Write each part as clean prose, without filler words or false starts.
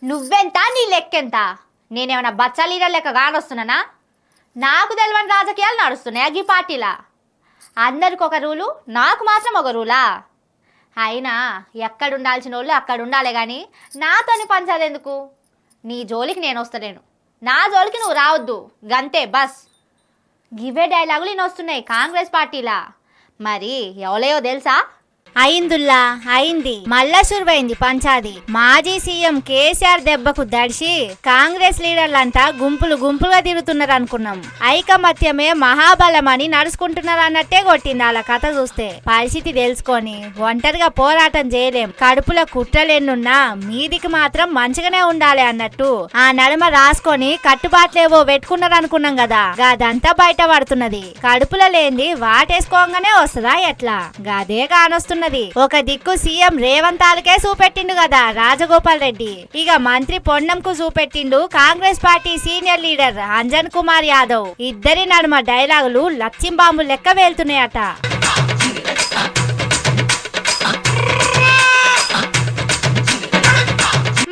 నువ్వెంత నీ లెక్కెంత? నేనేమన్నా బచ్చా లీడర్ లెక్క కానొస్తున్నానా? నాకు తెలియని రాజకీయాలు నడుస్తున్నాయి అగ్గి పార్టీలా. అందరికి ఒక రూలు, నాకు మాత్రం ఒక రూలా? అయినా ఎక్కడుండాల్సిన వాళ్ళు అక్కడ ఉండాలి కానీ నాతోని పంచాదెందుకు? నీ జోలికి నేను వస్తలేను, నా జోలికి నువ్వు రావద్దు, గంతే బస్. గివే డైలాగులు నేను వస్తున్నాయి కాంగ్రెస్ పార్టీలా. మరి ఎవలేయో తెలుసా? అయిందుల్లా అయింది, మళ్ళా సురువైంది పంచాది. మాజీ సీఎం కేసీఆర్ దెబ్బకు దడిసి కాంగ్రెస్ లీడర్లంతా గుంపులు గుంపులుగా తిరుగుతున్నారు అనుకున్నాం. ఐకమత్యమే మహాబలం అని నడుచుకుంటున్నారు అన్నట్టే కొట్టింది వాళ్ళ కథ చూస్తే. పరిస్థితి తెలుసుకొని ఒంటరిగా పోరాటం చేయలేం, కడుపుల కుట్రలెన్నున్నా మీదికి మాత్రం మంచిగానే ఉండాలి అన్నట్టు ఆ నడుమ రాసుకొని కట్టుబాట్లేవో పెట్టుకున్నారు అనుకున్నాం కదా, గదంతా బయట పడుతున్నది. కడుపుల లేంది వాటేసుకోగానే వస్తుందా ఎట్లా? గదే కానొస్తున్నది. ఒక దిక్కు సీఎం రేవంత్ తాలకే చూపెట్టిండు కదా రాజగోపాల్ రెడ్డి, ఇక మంత్రి పొన్నంకు చూపెట్టిండు Congress party senior leader Anjan Kumar Yadav. ఇద్దరి నడుమ డైలాగులు లచ్చింబాంబు లెక్క వేలుతున్నాయట.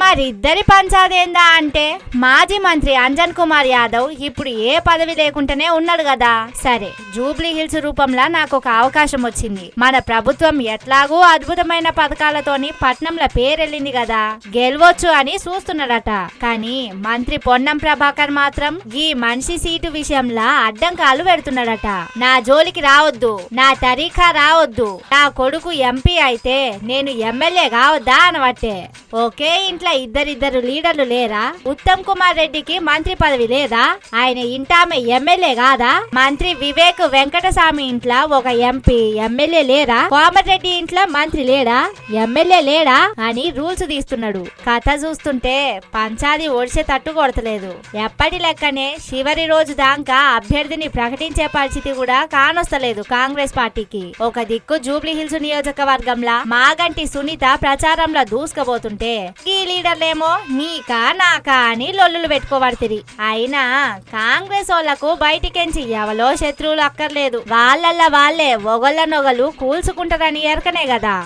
మరిద్దరి పంచాదేందా అంటే మాజీ మంత్రి అంజన్ కుమార్ యాదవ్ ఇప్పుడు ఏ పదవి లేకుండానే ఉన్నాడు కదా. సరే, జూబ్లీ హిల్స్ రూపంలో నాకు ఒక అవకాశం వచ్చింది. మన ప్రభుత్వం ఎట్లాగూ అద్భుతమైన పథకాలతోని పట్నంలో పేరెళ్ళింది కదా, గెలవచ్చు అని చూస్తున్నాడట. కానీ మంత్రి పొన్నం ప్రభాకర్ మాత్రం ఈ మనిషి సీటు విషయంలో అడ్డంకాలు పెడుతున్నాడట. నా జోలికి రావద్దు, నా తరీఖా రావద్దు, నా కొడుకు ఎంపీ అయితే నేను ఎమ్మెల్యే కావద్దా అనవట్టే. ఒకే ఇంట్లో ఇద్దరిద్దరు లీడర్లు లేరా? ఉత్తమ్ కుమార్ రెడ్డికి మంత్రి పదవి లేదా? ఆయన ఇంటామె ఎమ్మెల్యే కాదా? మంత్రి వివేక్ వెంకటస్వామి ఇంట్లో ఒక ఎంపీ ఎమ్మెల్యే లేరా? కోమటిరెడ్డి ఇంట్లో మంత్రి లేడా, ఎమ్మెల్యే లేడా అని రూల్స్ తీస్తున్నాడు. కథ చూస్తుంటే పంచాది ఒడిసే తట్టు కొడతలేదు. ఎప్పటి లెక్కనే చివరి రోజు దాకా అభ్యర్థిని ప్రకటించే పరిస్థితి కూడా కానొస్తలేదు కాంగ్రెస్ పార్టీకి. ఒక దిక్కు జూబ్లీ హిల్స్ నియోజకవర్గంలో మాగంటి సునీత ప్రచారంలో దూసుకుపోతుంటే ఈ లీడర్లేమో నీకా నాకా అని లొల్లులు పెట్టుకోబడుతుంది. అయినా కాంగ్రెస్ వాళ్లకు బయటికెంచి ఎవలో శత్రువులు అక్కర్లేదు, వాళ్ళల్లా వాళ్ళే ఒకళ్ళనొగలు కూల్చుకుంటారని ఎరకనే కదా.